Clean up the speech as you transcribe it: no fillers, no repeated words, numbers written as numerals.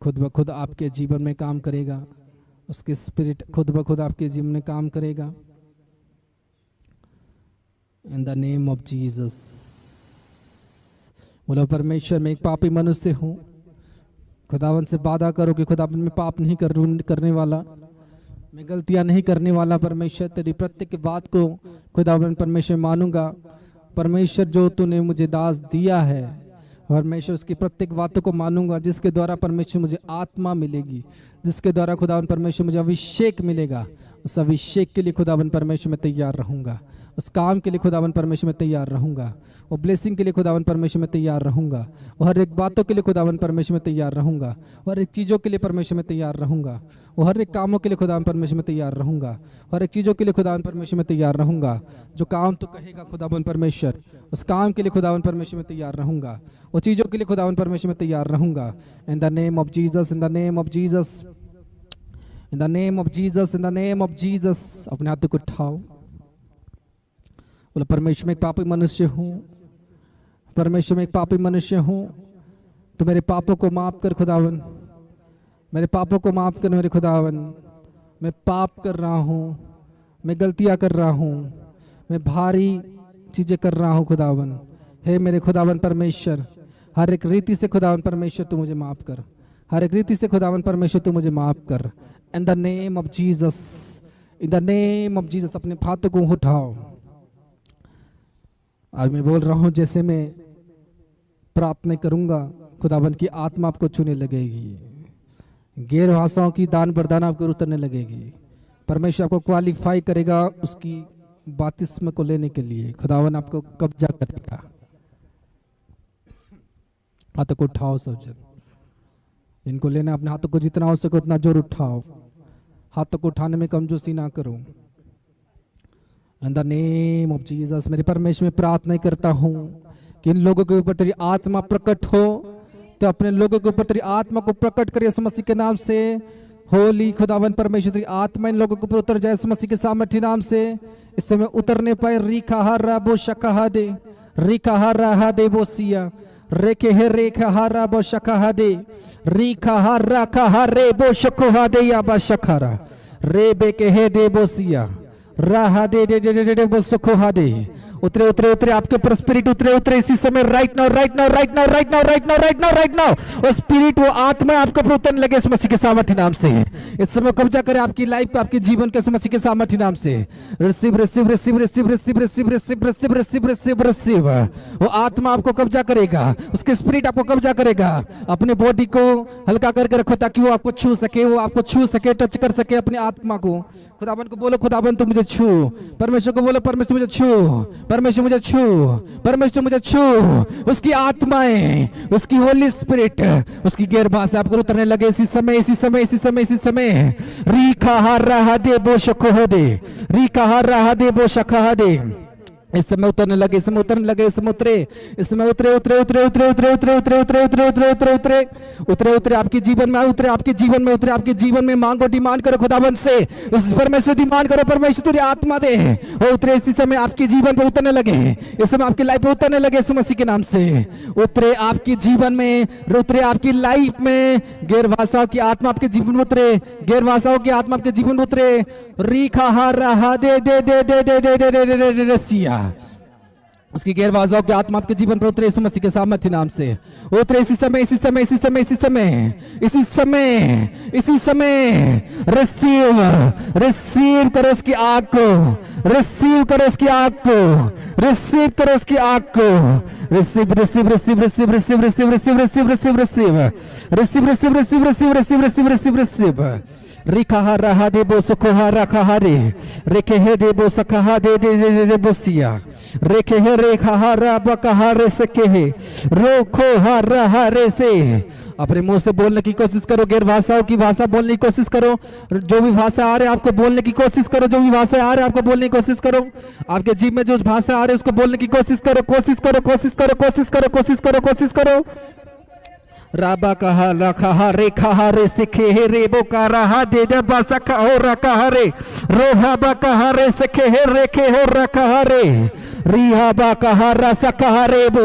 खुद ब खुद आपके जीवन में काम करेगा, उसके स्पिरिट खुद ब खुद आपके जीवन में काम करेगा। In the name of Jesus. बोलो परमेश्वर मैं एक पापी मनुष्य हूँ, खुदावन से वादा करो कि खुदावन में पाप नहीं करने वाला, मैं गलतियाँ नहीं करने वाला। परमेश्वर तेरी प्रत्येक बात को खुदावन परमेश्वर मानूंगा। परमेश्वर जो तूने मुझे दास दिया है परमेश्वर उसकी प्रत्येक बातों को मानूंगा, जिसके द्वारा परमेश्वर मुझे आत्मा मिलेगी, जिसके द्वारा खुदावन परमेश्वर मुझे अभिषेक मिलेगा। उस अभिषेक के लिए खुदावन परमेश्वर मैं तैयार रहूंगा, उस काम के लिए खुदावन परमेश्वर में तैयार रहूंगा, वो ब्लेसिंग के लिए खुदावन परमेश्वर में तैयार रहूंगा, वो हर एक बातों के लिए खुदावन परमेश्वर में तैयार रहूंगा, वो हर एक चीज़ों के लिए परमेश्वर में तैयार रहूंगा, वो हर एक कामों के लिए खुदावन परमेश्वर में तैयार रहूंगा, हर एक चीज़ों के लिए खुदावन परमेश्वर में तैयार रहूंगा। जो काम तो कहेगा खुदावन परमेश्वर, उस काम के लिए खुदावन परमेश्वर में तैयार रहूंगा, वो चीज़ों के लिए खुदावन परमेश्वर में तैयार रहूंगा। In the name of Jesus, in the name of Jesus, in the name of Jesus, in the name of Jesus. अपने हाथों को उठाओ, बोलो परमेश्वर में एक पापी मनुष्य हूँ, परमेश्वर में एक पापी मनुष्य हूँ, तो मेरे पापों को माफ कर खुदावन, मेरे पापों को माफ कर मेरे खुदावन। मैं पाप कर रहा हूँ, मैं गलतियाँ कर रहा हूँ, मैं भारी चीज़ें कर रहा हूँ खुदावन। हे मेरे खुदावन परमेश्वर, हर एक रीति से खुदावन परमेश्वर तू मुझे माफ़ कर, हर एक रीति से खुदावन परमेश्वर तू मुझे माफ़ कर। In the name of Jesus, in the name of Jesus. अपने हाथों को उठाओ। आज मैं बोल रहा हूँ, जैसे मैं प्रार्थना करूँगा खुदावन की आत्मा आपको छूने लगेगी, गैर भाषाओं की दान वरदान आपको उतरने लगेगी। परमेश्वर आपको क्वालिफाई करेगा उसकी बपतिस्मा को लेने के लिए। खुदावन आपको कब्जा करेगा। हाथों को उठाओ सब जन, जिनको लेना अपने हाथों को जितना हो सके उतना जोर उठाओ। हाथों को उठाने में कमजोरी ना करो। In the name of Jesus. मेरे परमेश्वर में प्रार्थना करता हूँ कि इन लोगों के ऊपर तेरी आत्मा प्रकट हो, तो अपने लोगों के ऊपर तेरी आत्मा को प्रकट करे यीशु मसीह के नाम से। होली खुदावन परमेश्वर तेरी आत्मा इन लोगों के ऊपर उतर जाए यीशु मसीह के सामर्थ्य नाम से। इस समय उतरने पाए रीखा हरा बो शकाहा दे, रीखा हरा हा दे बोसिया, रेखे हे रेखा हरा बो शकाहा दे, रीखा हरा कहा रे बो शकोहा दे या बा शकारा रे बे के हे दे बोसिया राहा दे दे दे दे दे बो शकोहा दे। उतरे उतरे उतरे आपके ऊपर स्पिरिट उतरे उतरे इसी समय। Right now right now right now right now right now right now right now वो स्पिरिट, वो आत्मा आपके ऊपर उतरने लगे इस मसीह के सामर्थ्य नाम से। इस समय कब्जा करे आपकी लाइफ को, आपके जीवन के मसीह के सामर्थ्य नाम से। Receive receive receive receive receive receive receive receive receive receive receive. वो आत्मा आपको कब्जा करेगा, उसके स्पिरिट आपको कब्जा करेगा। अपने बॉडी को हल्का करके रखो ताकि वो आपको छू सके, वो आपको छू सके, टच कर सके अपने आत्मा को। खुदावन को बोलो, खुदावन तू मुझे छू। परमेश्वर को बोलो, परमेश्वर मुझे छू, परमेश्वर मुझे छू, परमेश्वर मुझे छू। उसकी आत्माएं, उसकी होली स्पिरिट, उसकी गैर भाषा आपको उतरने लगे इसी समय इसी समय इसी समय इसी समय। रीखा हरा दे बो शकोह दे, रीखा हरा दे बो शकाहा दे। इस समय उतरने लगे, इस समय उतरने लगे, इस समय उतरे, इस समय उतरे उतरे उतरे उतरे उतरे उतरे उतरे उतरे उतरे उतरे उतरे उतरे उतरे उतरे आपके जीवन में उतरे, आपके जीवन में उतरे, आपके जीवन में मांगो, डिमांड करो खुदावन से। उस परमेश्वर डिमांड करो, परमेश्वर तेरी आत्मा दे और उतरे इसी समय आपके जीवन पे उतरने लगे, इस समय आपकी लाइफ पे उतरने लगे यीशु मसीह के नाम से। उतरे आपके जीवन में, उतरे आपकी लाइफ में। गैर भाषाओं की आत्मा आपके जीवन में उतरे, गैर भाषाओं की आत्मा आपके जीवन में उतरे। रीखा हा दे दे दे दे दे दे दे दे दे रसिया। उसकी गैर भाषाओं की आत्मा आपके जीवन पर उतरे यीशु मसीह के सामर्थ्य नाम से। उतरे इसी समय इसी समय इसी समय इसी समय इसी समय इसी समय। रिसीव रिसीव करो उसकी आग को, रिसीव करो उसकी आग को, रिसीव करो उसकी आग को। Receive receive receive receive receive receive receive receive receive receive receive receive receive receive receive receive receive receive. रिखा रहा दे बो सकोहा रखा रे, रेखे हे दे बो सकाहा दे दे दे दे बोसिया, रेखे हे रेखा हरा बकहा रे सके हे, रोखो हरा रे से। अपने मुंह से बोलने की कोशिश करो, गैर भाषाओं की भाषा बोलने की कोशिश करो। जो भी भाषा आ रहे आपको बोलने की कोशिश करो, जो भी भाषा आ रहे आपको बोलने की कोशिश करो। आपके जीव में जो भाषा आ रही है उसको बोलने की कोशिश करो, कोशिश करो, कोशिश करो, कोशिश करो, कोशिश करो, कोशिश करो। राबा कहा रखा रे खा रे सिखे हे रे बो का रहा दे दे बसका हो रखा रे, रोहा बा कहा रे सिखे हे रे के हो रखा रे, रिहा बा कहा रसा कहा रे बो।